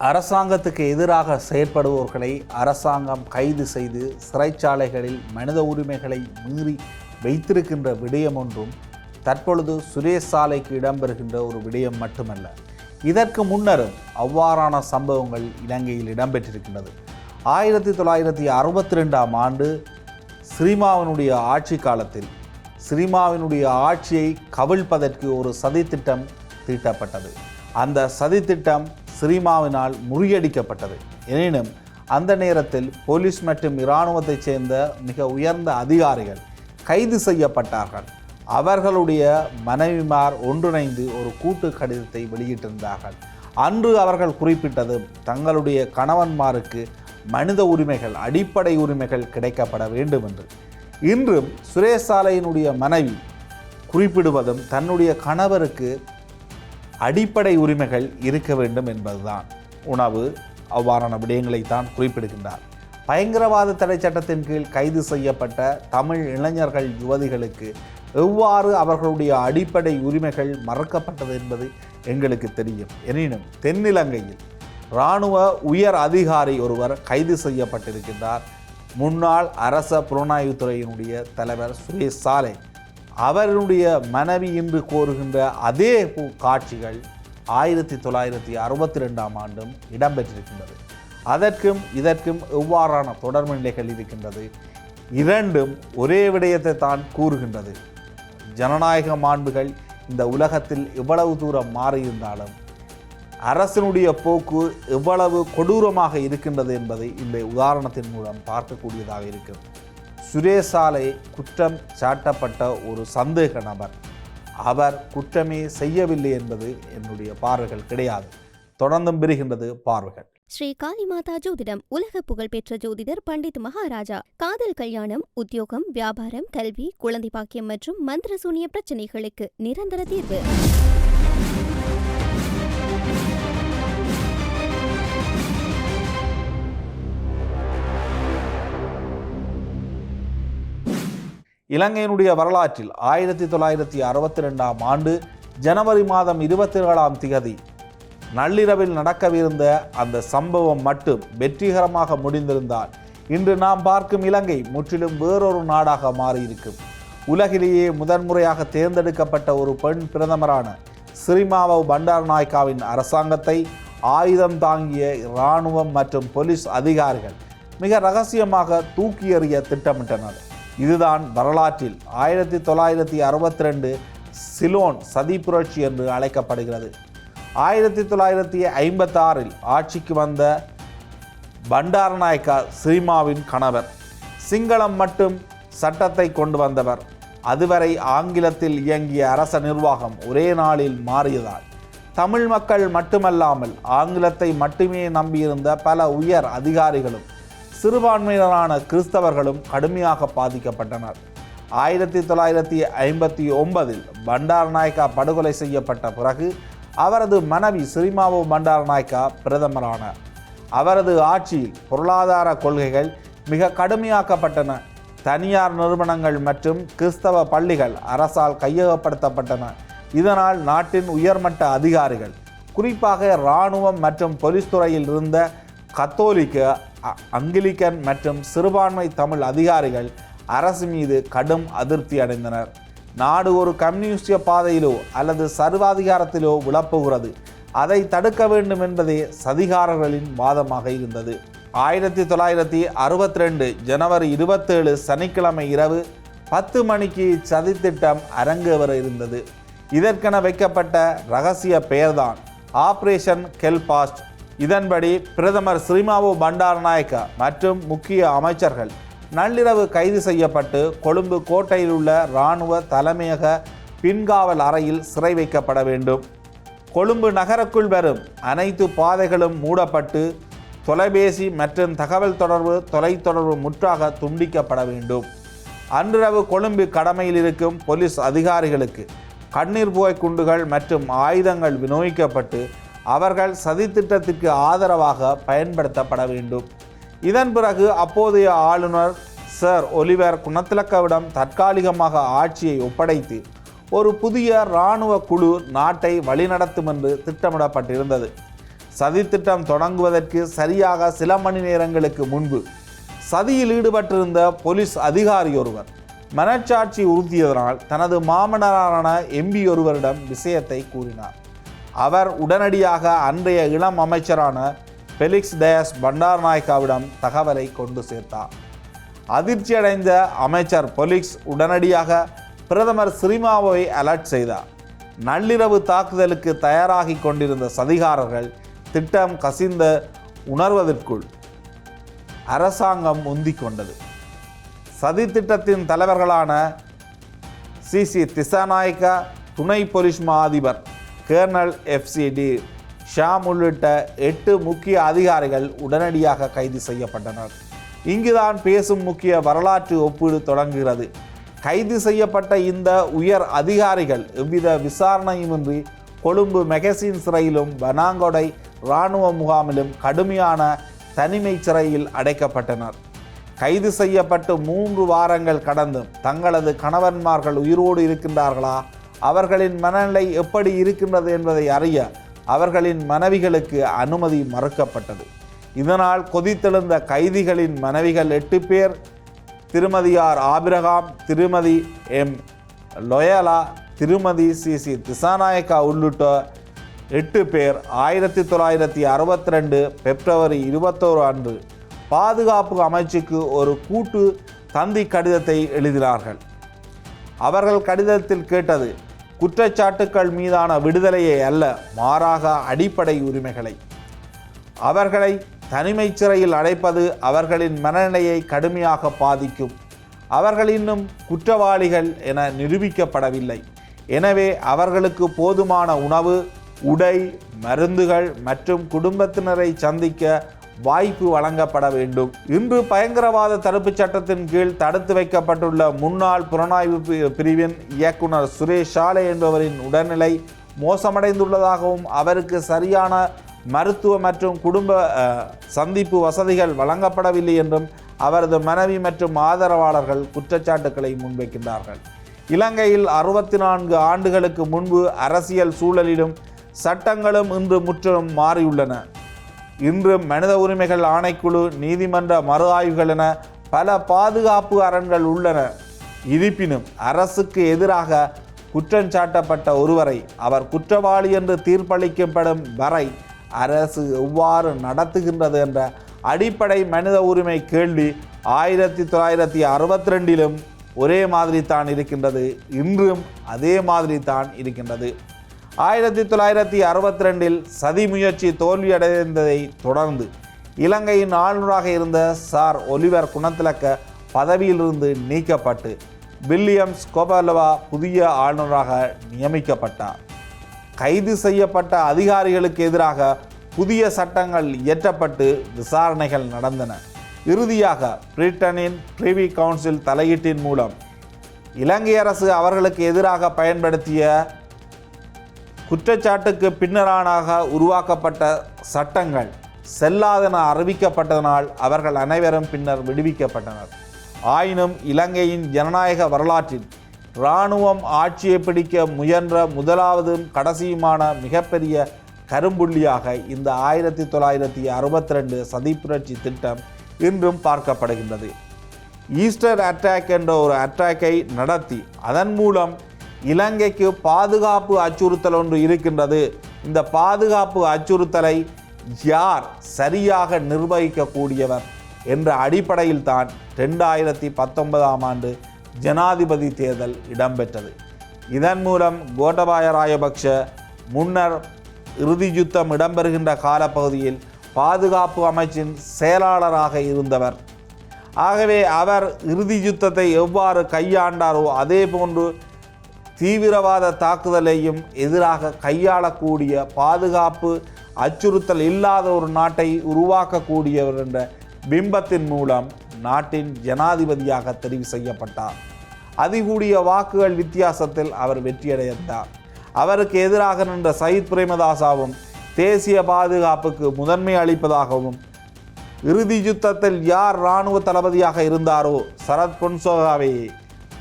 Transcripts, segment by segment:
அரசாங்கத்துக்கு எதிராக செயற்படுவோர்களை அரசாங்கம் கைது செய்து சிறைச்சாலைகளில் மனித உரிமைகளை மீறி வைத்திருக்கின்ற விடயம் ஒன்றும் தற்பொழுது சுரேஷ் சாலைக்கு இடம்பெறுகின்ற ஒரு விடயம் மட்டுமல்ல. இதற்கு முன்னரும் அவ்வாறான சம்பவங்கள் இலங்கையில் இடம்பெற்றிருக்கின்றது. 1962ஆம் ஆண்டு சிரிமாவினுடைய ஆட்சி காலத்தில் சிரிமாவினுடைய ஆட்சியை கவிழ்ப்பதற்கு ஒரு சதித்திட்டம் தீட்டப்பட்டது. அந்த சதித்திட்டம் சிரிமாவினால் முறியடிக்கப்பட்டது. எனினும் அந்த நேரத்தில் போலீஸ் மற்றும் இராணுவத்தைச் சேர்ந்த மிக உயர்ந்த அதிகாரிகள் கைது செய்யப்பட்டார்கள். அவர்களுடைய மனைவிமார் ஒன்றிணைந்து ஒரு கூட்டு கடிதத்தை வெளியிட்டிருந்தார்கள். அன்று அவர்கள் குறிப்பிட்டது தங்களுடைய கணவன்மாருக்கு மனித உரிமைகள், அடிப்படை உரிமைகள் கிடைக்கப்பட வேண்டும் என்று. இன்றும் சுரேஷ் சாலையினுடைய மனைவி குறிப்பிடுவதும் தன்னுடைய கணவருக்கு அடிப்படை உரிமைகள் இருக்க வேண்டும் என்பதுதான். உணவு, அவ்வாறான விடயங்களைத்தான் குறிப்பிடுகின்றார். பயங்கரவாத தடை சட்டத்தின் கீழ் கைது செய்யப்பட்ட தமிழ் இளைஞர்கள், யுவதிகளுக்கு எவ்வாறு அவர்களுடைய அடிப்படை உரிமைகள் மறக்கப்பட்டது என்பது எங்களுக்கு தெரியும். எனினும் தென்னிலங்கையில் இராணுவ உயர் அதிகாரி ஒருவர் கைது செய்யப்பட்டிருக்கின்றார். முன்னாள் அரச புலனாய்வுத்துறையினுடைய தலைவர் சுரேஷ் சாலை. அவருடைய மனைவி இன்று கோருகின்ற அதே காட்சிகள் 1962ஆம் ஆண்டும் இடம்பெற்றிருக்கின்றது. அதற்கும் இதற்கும் எவ்வாறான தொடர்பு நிலைகள் இருக்கின்றது? இரண்டும் ஒரே விடயத்தை தான் கூறுகின்றது. ஜனநாயக மாண்புகள் இந்த உலகத்தில் எவ்வளவு தூரம் மாறியிருந்தாலும் அரசினுடைய போக்கு எவ்வளவு கொடூரமாக இருக்கின்றது என்பதை இந்த உதாரணத்தின் மூலம் பார்க்கக்கூடியதாக இருக்கிறது. சுரேஷ் சாலை குற்றம் சாட்டப்பட்ட ஒரு சந்தேக நபர். அவர் குற்றமே செய்யவில்லை என்பது என்னுடைய பார்வைகள் கிடையாது. தொடர்ந்தும் பெறுகின்றது பார்வைகள். ஸ்ரீ காளிமாதா ஜோதிடம். உலக புகழ்பெற்ற ஜோதிடர் பண்டித் மகாராஜா. காதல், கல்யாணம், உத்தியோகம், வியாபாரம், கல்வி, குழந்தை பாக்கியம் மற்றும் மந்திர சூனிய பிரச்சனைகளுக்கு நிரந்தர தீர்வு. இலங்கையினுடைய வரலாற்றில் 1962ஆம் ஆண்டு ஜனவரி மாதம் 27ஆம் திகதி நள்ளிரவில் நடக்கவிருந்த அந்த சம்பவம் மட்டும் வெற்றிகரமாக முடிந்திருந்தால் இன்று நாம் பார்க்கும் இலங்கை முற்றிலும் வேறொரு நாடாக மாறியிருக்கும். உலகிலேயே முதன்முறையாக தேர்ந்தெடுக்கப்பட்ட ஒரு பெண் பிரதமரான சிறிமாவோ பண்டாரநாயக்காவின் அரசாங்கத்தை ஆயுதம் தாங்கிய இராணுவம் மற்றும் போலீஸ் அதிகாரிகள் மிக ரகசியமாக தூக்கி எறிய திட்டமிட்டனர். இதுதான் வரலாற்றில் 1962 சிலோன் சதி புரட்சி என்று அழைக்கப்படுகிறது. 1956இல் ஆட்சிக்கு வந்த பண்டாரநாயக்கா சிரிமாவின் கணவர். சிங்களம் மட்டும் சட்டத்தை கொண்டு வந்தவர். அதுவரை ஆங்கிலத்தில் இயங்கிய அரச நிர்வாகம் ஒரே நாளில் மாறியதால் தமிழ் மக்கள் மட்டுமல்லாமல் ஆங்கிலத்தை மட்டுமே நம்பியிருந்த பல உயர் அதிகாரிகளும் சிறுபான்மையினரான கிறிஸ்தவர்களும் கடுமையாக பாதிக்கப்பட்டனர். 1959இல் பண்டாரநாயக்கா படுகொலை செய்யப்பட்ட பிறகு அவரது மனைவி சிறிமாவோ பண்டாரநாயக்கா பிரதமரானார். அவரது ஆட்சியில் பொருளாதார கொள்கைகள் மிக கடுமையாக்கப்பட்டன. தனியார் நிறுவனங்கள் மற்றும் கிறிஸ்தவ பள்ளிகள் அரசால் கையகப்படுத்தப்பட்டன. இதனால் நாட்டின் உயர்மட்ட அதிகாரிகள், குறிப்பாக இராணுவம் மற்றும் போலீஸ் துறையில் இருந்த கத்தோலிக்க, அங்கிலிக்கன் மற்றும் சிறுபான்மை தமிழ் அதிகாரிகள் அரசு மீது கடும் அதிருப்தி அடைந்தனர். நாடு ஒரு கம்யூனிஸ்டிய பாதையிலோ அல்லது சர்வாதிகாரத்திலோ விழப்போகிறது. அதை தடுக்க வேண்டும் என்பதே சதிகாரர்களின் வாதமாக இருந்தது. 1962 ஜனவரி 27 சனிக்கிழமை இரவு 10 மணிக்கு சதித்திட்டம் அரங்கேற இருந்தது. இதற்கென வைக்கப்பட்ட இரகசிய பெயர்தான் ஆபரேஷன் கெல்பாஸ்ட். இதன்படி பிரதமர் சிறிமாவோ பண்டாரநாயக்கா மற்றும் முக்கிய அமைச்சர்கள் நள்ளிரவு கைது செய்யப்பட்டு கொழும்பு கோட்டையில் உள்ள இராணுவ தலைமையக பின்காவல் அறையில் சிறை வைக்கப்பட வேண்டும். கொழும்பு நகருக்குள் வரும் அனைத்து பாதைகளும் மூடப்பட்டு தொலைபேசி மற்றும் தகவல் தொடர்பு, தொலைத்தொடர்பு முற்றாக துண்டிக்கப்பட வேண்டும். அன்றிரவு கொழும்பு கடமையில் இருக்கும் போலீஸ் அதிகாரிகளுக்கு கண்ணீர் புகை குண்டுகள் மற்றும் ஆயுதங்கள் விநியோகிக்கப்பட்டு அவர்கள் சதித்திட்டத்திற்கு ஆதரவாக பயன்படுத்தப்பட வேண்டும். இதன் பிறகு அப்போதைய ஆளுநர் சர் ஒலிவர் குணத்திலக்கவிடம் தற்காலிகமாக ஆட்சியை ஒப்படைத்து ஒரு புதிய இராணுவ குழு நாட்டை வழிநடத்தும் என்று திட்டமிடப்பட்டிருந்தது. சதித்திட்டம் தொடங்குவதற்கு சரியாக சில மணி நேரங்களுக்கு முன்பு சதியில் ஈடுபட்டிருந்த போலீஸ் அதிகாரி ஒருவர் மனச்சாட்சி உறுத்தியதனால் தனது மாமனாரான எம்பி ஒருவரிடம் விஷயத்தை கூறினார். அவர் உடனடியாக அன்றைய இளம் அமைச்சரான பெலிக்ஸ் டயஸ் பண்டாரநாயக்காவிடம் தகவலை கொண்டு சேர்த்தார். அதிர்ச்சியடைந்த அமைச்சர் பொலிக்ஸ் உடனடியாக பிரதமர் சிறிமாவோவை அலர்ட் செய்தார். நள்ளிரவு தாக்குதலுக்கு தயாராகி கொண்டிருந்த சதிகாரர்கள் திட்டம் கசிந்த உணர்வதற்குள் அரசாங்கம் முந்திக் கொண்டது. சதி திட்டத்தின் தலைவர்களான சிசி திசாநாயக்கா, துணை போலீஸ் மா அதிபர் கேர்னல் FCD ஷாம் உள்ளிட்ட 8 முக்கிய அதிகாரிகள் உடனடியாக கைது செய்யப்பட்டனர். இங்குதான் பேசும் முக்கிய வரலாற்று ஒப்பீடு தொடங்குகிறது. கைது செய்யப்பட்ட இந்த உயர் அதிகாரிகள் எவ்வித விசாரணையுமின்றி கொழும்பு மெகசின் சிறையிலும் பனாங்கொடை இராணுவ முகாமிலும் கடுமையான தனிமை சிறையில் அடைக்கப்பட்டனர். கைது செய்யப்பட்டு 3 வாரங்கள் கடந்தும் தங்களது கணவன்மார்கள் உயிரோடு இருக்கின்றார்களா, அவர்களின் மனநிலை எப்படி இருக்கின்றது என்பதை அறிய அவர்களின் மனைவிகளுக்கு அனுமதி மறுக்கப்பட்டது. இதனால் கொதித்தெழுந்த கைதிகளின் மனைவிகள் 8 பேர், திருமதி ஆர் ஆபிரகாம், திருமதி எம் லொயலா, திருமதி சிசி திசாநாயக்கா உள்ளிட்ட 8 பேர் 1962 பிப்ரவரி 21 அன்று பாதுகாப்பு அமைச்சுக்கு ஒரு கூட்டு தந்தி கடிதத்தை எழுதினார்கள். அவர்கள் கடிதத்தில் கேட்டது குற்றச்சாட்டுக்கள் மீதான விடுதலையை அல்ல, மாறாக அடிப்படை உரிமைகளை. அவர்களை தனிமை சிறையில் அடைப்பது அவர்களின் மனநிலையை கடுமையாக பாதிக்கும். அவர்கள் இன்னும் குற்றவாளிகள் என நிரூபிக்கப்படவில்லை. எனவே அவர்களுக்கு போதுமான உணவு, உடை, மருந்துகள் மற்றும் குடும்பத்தினரை சந்திக்க வாய்ப்பு வழங்கப்பட வேண்டும். இன்று பயங்கரவாத தடுப்புச் சட்டத்தின் கீழ் தடுத்து வைக்கப்பட்டுள்ள முன்னாள் புலனாய்வு பிரிவின் இயக்குனர் சுரேஷ் ஷாலே என்பவரின் உடல்நிலை மோசமடைந்துள்ளதாகவும் அவருக்கு சரியான மருத்துவ மற்றும் குடும்ப சந்திப்பு வசதிகள் வழங்கப்படவில்லை என்றும் அவரது மனைவி மற்றும் ஆதரவாளர்கள் குற்றச்சாட்டுக்களை முன்வைக்கின்றார்கள். இலங்கையில் 64 ஆண்டுகளுக்கு முன்பு அரசியல் சூழலிலும் சட்டங்களும் இன்று முற்றிலும் மாறியுள்ளன. இன்று மனித உரிமைகள் ஆணைக்குழு, நீதிமன்ற மறு ஆய்வுகள் என பல பாதுகாப்பு அரண்கள் உள்ளன. இருப்பினும் அரசுக்கு எதிராக குற்றஞ்சாட்டப்பட்ட ஒருவரை அவர் குற்றவாளி என்று தீர்ப்பளிக்கப்படும் வரை அரசு எவ்வாறு நடத்துகின்றது என்ற அடிப்படை மனித உரிமை கேள்வி 1962 ஒரே மாதிரி தான் இருக்கின்றது, இன்றும் அதே மாதிரி தான் இருக்கின்றது. 1962 சதி முயற்சி தோல்வியடைந்ததை தொடர்ந்து இலங்கையின் ஆளுநராக இருந்த சார் ஒலிவர் குணத்திலக்க பதவியிலிருந்து நீக்கப்பட்டு வில்லியம்ஸ் கோபலவா புதிய ஆளுநராக நியமிக்கப்பட்டார். கைது செய்யப்பட்ட அதிகாரிகளுக்கு எதிராக புதிய சட்டங்கள் இயற்றப்பட்டு விசாரணைகள் நடந்தன. இறுதியாக பிரிட்டனின் பிரிவி கவுன்சில் தலையீட்டின் மூலம் இலங்கை அரசு அவர்களுக்கு எதிராக பயன்படுத்திய குற்றச்சாட்டுக்கு பின்னரானாக உருவாக்கப்பட்ட சட்டங்கள் செல்லாதென அறிவிக்கப்பட்டதனால் அவர்கள் அனைவரும் பின்னர் விடுவிக்கப்பட்டனர். ஆயினும் இலங்கையின் ஜனநாயக வரலாற்றில் இராணுவம் ஆட்சியை பிடிக்க முயன்ற முதலாவதும் கடைசியுமான மிகப்பெரிய கரும்புள்ளியாக இந்த 1962 சதிப்புரட்சி திட்டம் இன்றும் பார்க்கப்படுகின்றது. ஈஸ்டர் அட்டாக் என்ற ஒரு அட்டாக்கை நடத்தி அதன் மூலம் இலங்கைக்கு பாதுகாப்பு அச்சுறுத்தல் ஒன்று இருக்கின்றது. இந்த பாதுகாப்பு அச்சுறுத்தலை யார் சரியாக நிர்வகிக்கக்கூடியவர் என்ற அடிப்படையில் தான் 2019 ஆண்டு ஜனாதிபதி தேர்தல் இடம்பெற்றது. இதன் மூலம் கோட்டபாய ராஜபக்ஷ முன்னர் இறுதி யுத்தம் இடம்பெறுகின்ற காலப்பகுதியில் பாதுகாப்பு அமைச்சின் செயலாளராக இருந்தவர். ஆகவே அவர் இறுதி யுத்தத்தை எவ்வாறு கையாண்டாரோ அதே போன்று தீவிரவாத தாக்குதலையும் எதிராக கையாளக்கூடிய பாதுகாப்பு அச்சுறுத்தல் இல்லாத ஒரு நாட்டை உருவாக்கக்கூடியவர் என்ற பிம்பத்தின் மூலம் நாட்டின் ஜனாதிபதியாக தெரிவு செய்யப்பட்டார். அதிகூடிய வாக்குகள் வித்தியாசத்தில் அவர் வெற்றியடைந்தார். அவருக்கு எதிராக நின்ற சயித் பிரேமதாசாவும் தேசிய பாதுகாப்புக்கு முதன்மை அளிப்பதாகவும் இறுதி யுத்தத்தில் யார் இராணுவ தளபதியாக இருந்தாரோ சரத் பொன்சேகாவை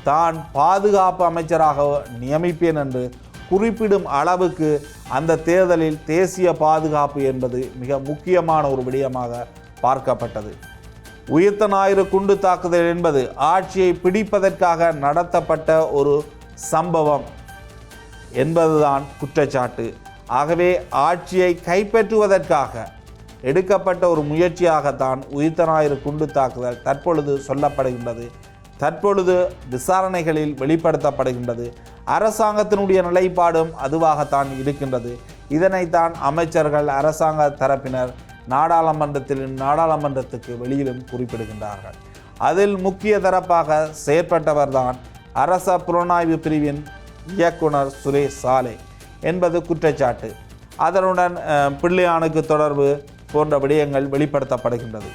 தான் பாதுகாப்பு அமைச்சராக நியமிப்பேன் என்று குறிப்பிடும் அளவுக்கு அந்த தேர்தலில் தேசிய பாதுகாப்பு என்பது மிக முக்கியமான ஒரு விடயமாக பார்க்கப்பட்டது. உயிர்த்த ஞாயிறு குண்டு தாக்குதல் என்பது ஆட்சியை பிடிப்பதற்காக நடத்தப்பட்ட ஒரு சம்பவம் என்பதுதான் குற்றச்சாட்டு. ஆகவே ஆட்சியை கைப்பற்றுவதற்காக எடுக்கப்பட்ட ஒரு முயற்சியாகத்தான் உயிர்த்த ஞாயிறு குண்டு தாக்குதல் தற்பொழுது சொல்லப்படுகின்றது. தற்பொழுது விசாரணைகளில் வெளிப்படுத்தப்படுகின்றது. அரசாங்கத்தினுடைய நிலைப்பாடும் அதுவாகத்தான் இருக்கின்றது. இதனைத்தான் அமைச்சர்கள் அரசாங்க தரப்பினர் நாடாளுமன்றத்துக்கு வெளியிலும் குறிப்பிடுகின்றார்கள். அதில் முக்கிய தரப்பாக செயற்பட்டவர்தான் அரச புலனாய்வு பிரிவின் இயக்குனர் சுரேஷ் சாலே என்பது குற்றச்சாட்டு. அதனுடன் பிள்ளையானுக்கு தொடர்பு போன்ற விடயங்கள் வெளிப்படுத்தப்படுகின்றது.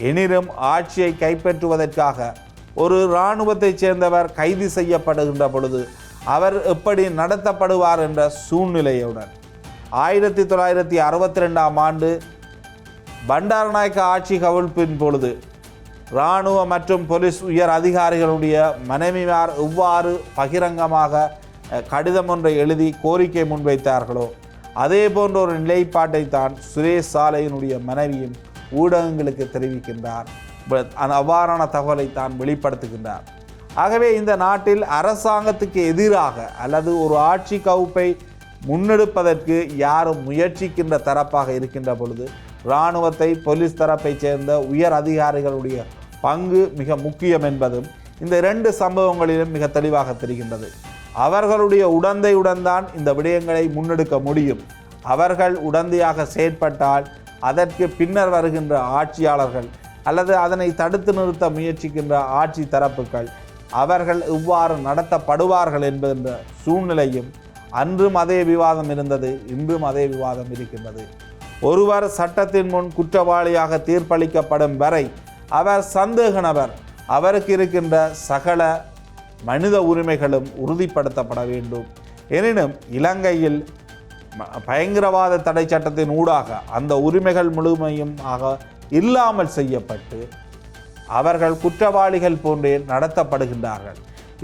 எனினும் ஆட்சியை கைப்பற்றுவதற்காக ஒரு இராணுவத்தைச் சேர்ந்தவர் கைது செய்யப்படுகின்ற பொழுது அவர் எப்படி நடத்தப்படுவார் என்ற சூழ்நிலையுடன் 1962ஆம் ஆண்டு பண்டாரநாயக்க ஆட்சி கவிழ்ப்பின் பொழுது இராணுவ மற்றும் போலீஸ் உயர் அதிகாரிகளுடைய மனைவிமார் எவ்வாறு பகிரங்கமாக கடிதம் ஒன்றை எழுதி கோரிக்கை முன்வைத்தார்களோ அதே போன்ற ஒரு நிலைப்பாட்டை தான் சுரேஷ் சாலையினுடைய மனைவியும் ஊடகங்களுக்கு தெரிவிக்கின்றார். அவ்வாறான தகவலை தான் வெளிப்படுத்துகின்றார். ஆகவே இந்த நாட்டில் அரசாங்கத்துக்கு எதிராக அல்லது ஒரு ஆட்சி கவுப்பை முன்னெடுப்பதற்கு யாரும் முயற்சிக்கின்ற தரப்பாக இருக்கின்ற பொழுது இராணுவத்தை போலீஸ் தரப்பை சேர்ந்த உயர் அதிகாரிகளுடைய பங்கு மிக முக்கியம் என்பதும் இந்த இரண்டு சம்பவங்களிலும் மிக தெளிவாக தெரிகின்றது. அவர்களுடைய உடந்தையுடன் தான் இந்த விடயங்களை முன்னெடுக்க முடியும். அவர்கள் உடந்தையாக செயற்பட்டால் அதற்கு பின்னர் வருகின்ற ஆட்சியாளர்கள் அல்லது அதனை தடுத்து நிறுத்த முயற்சிக்கின்ற ஆட்சி தரப்புகள் அவர்கள் இவ்வாறு நடத்தப்படுவார்கள் என்கின்ற சூழ்நிலையும் அன்றும் அதே விவாதம் இருந்தது, இன்றும் அதே விவாதம் இருக்கின்றது. ஒருவர் சட்டத்தின் முன் குற்றவாளியாக தீர்ப்பளிக்கப்படும் வரை அவர் சந்தேக நபர். அவருக்கு இருக்கின்ற சகல மனித உரிமைகளும் உறுதிப்படுத்தப்பட வேண்டும். எனினும் இலங்கையில் பயங்கரவாத தடை சட்டத்தின் ஊடாக அந்த உரிமைகள் முழுமையும் இல்லாமல் செய்யப்பட்டு அவர்கள் குற்றவாளிகள் போன்றே நடத்தப்படுகின்றார்கள்.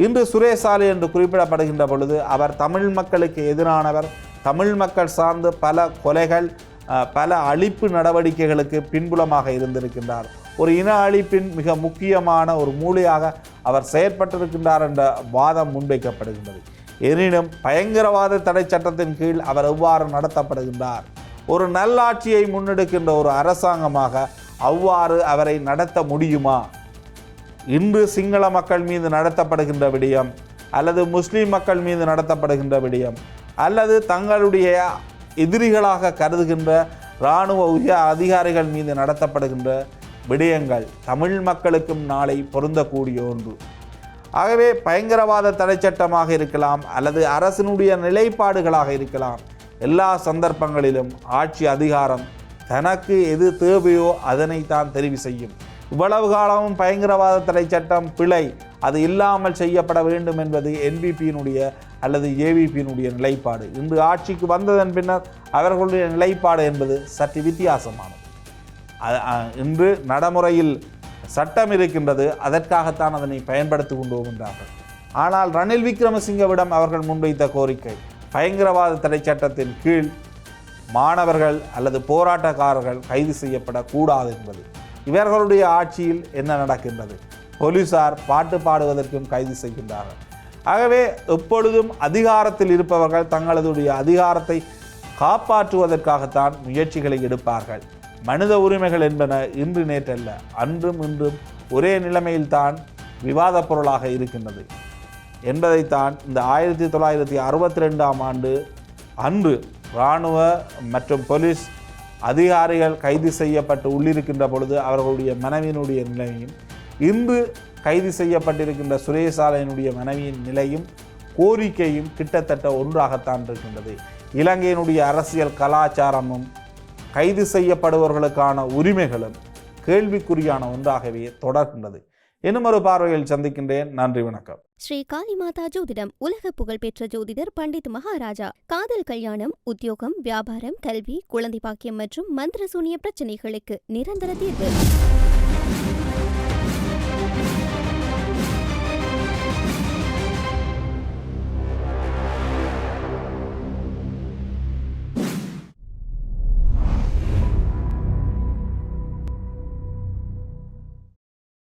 இன்று சுரேஷ் சாலே என்று குறிப்பிடப்படுகின்ற பொழுது அவர் தமிழ் மக்களுக்கு எதிரானவர். தமிழ் மக்கள் சார்ந்து பல கொலைகள் பல அழிப்பு நடவடிக்கைகளுக்கு பின்புலமாக இருந்திருக்கின்றார். ஒரு இன அழிப்பின் மிக முக்கியமான ஒரு மூலையாக அவர் செயற்பட்டிருக்கின்றார் என்ற வாதம் முன்வைக்கப்படுகின்றது. எனினும் பயங்கரவாத தடை சட்டத்தின் கீழ் அவர் எவ்வாறு நடத்தப்படுகின்றார்? ஒரு நல்லாட்சியை முன்னெடுக்கின்ற ஒரு அரசாங்கமாக அவ்வாறு அவரை நடத்த முடியுமா? இன்று சிங்கள மக்கள் மீது நடத்தப்படுகின்ற விடயம் அல்லது முஸ்லீம் மக்கள் மீது நடத்தப்படுகின்ற விடயம் அல்லது தங்களுடைய எதிரிகளாக கருதுகின்ற இராணுவ உயர் அதிகாரிகள் மீது நடத்தப்படுகின்ற விடயங்கள் தமிழ் மக்களுக்கும் நாளை பொருந்தக்கூடிய ஒன்று. ஆகவே பயங்கரவாத தடை சட்டமாக இருக்கலாம் அல்லது அரசினுடைய நிலைப்பாடுகளாக இருக்கலாம், எல்லா சந்தர்ப்பங்களிலும் ஆட்சி அதிகாரம் தனக்கு எது தேவையோ அதனை தான் தெரிவு செய்யும். இவ்வளவு காலமும் பயங்கரவாத தடை சட்டம் பிழை, அது இல்லாமல் செய்யப்பட வேண்டும் என்பது என்பிபியினுடைய அல்லது ஏவிபியினுடைய நிலைப்பாடு. இன்று ஆட்சிக்கு வந்ததன் பின்னர் அவர்களுடைய நிலைப்பாடு என்பது சற்று வித்தியாசமானது. இன்று நடைமுறையில் சட்டம் இருக்கின்றது, அதற்காகத்தான் அதனை பயன்படுத்தி கொண்டு வருகின்றார்கள். ஆனால் ரணில் விக்ரமசிங்கவிடம் அவர்கள் முன்வைத்த கோரிக்கை பயங்கரவாத தடை சட்டத்தின் கீழ் மாணவர்கள் அல்லது போராட்டக்காரர்கள் கைது செய்யப்படக்கூடாது என்பது. இவர்களுடைய ஆட்சியில் என்ன நடக்கின்றது? போலீசார் பாட்டு பாடுவதற்கும் கைது செய்கின்றார்கள். ஆகவே எப்பொழுதும் அதிகாரத்தில் இருப்பவர்கள் தங்களதுடைய அதிகாரத்தை காப்பாற்றுவதற்காகத்தான் முயற்சிகளை எடுப்பார்கள். மனித உரிமைகள் என்பன இன்று நேற்றல்ல, அன்றும் இன்றும் ஒரே நிலைமையில்தான் விவாத பொருளாக இருக்கின்றது என்பதைத்தான் இந்த 1962ஆம் ஆண்டு அன்று இராணுவ மற்றும் போலீஸ் அதிகாரிகள் கைது செய்யப்பட்டு உள்ளிருக்கின்ற பொழுது அவர்களுடைய மனைவியினுடைய நிலையும் இன்று கைது செய்யப்பட்டிருக்கின்ற சுரேஷ் சாலையினுடைய மனைவியின் நிலையும் கோரிக்கையும் கிட்டத்தட்ட ஒன்றாகத்தான் இருக்கின்றது. இலங்கையினுடைய அரசியல் கலாச்சாரமும் கைது செய்யப்படுபவர்களுக்கான உரிமைகளும் கேள்விக்குறியான ஒன்றாகவே தொடர்கின்றது. இன்னும் ஒரு பார்வையில் சந்திக்கின்றேன். நன்றி, வணக்கம். ஸ்ரீ காளிமாதா ஜோதிடம் உலக புகழ்பெற்ற ஜோதிடர் பண்டித் மகாராஜா. காதல், கல்யாணம், உத்தியோகம், வியாபாரம், கல்வி, குழந்தை பாக்கியம் மற்றும் மந்திர சூனிய பிரச்சனைகளுக்கு நிரந்தர தீர்வு.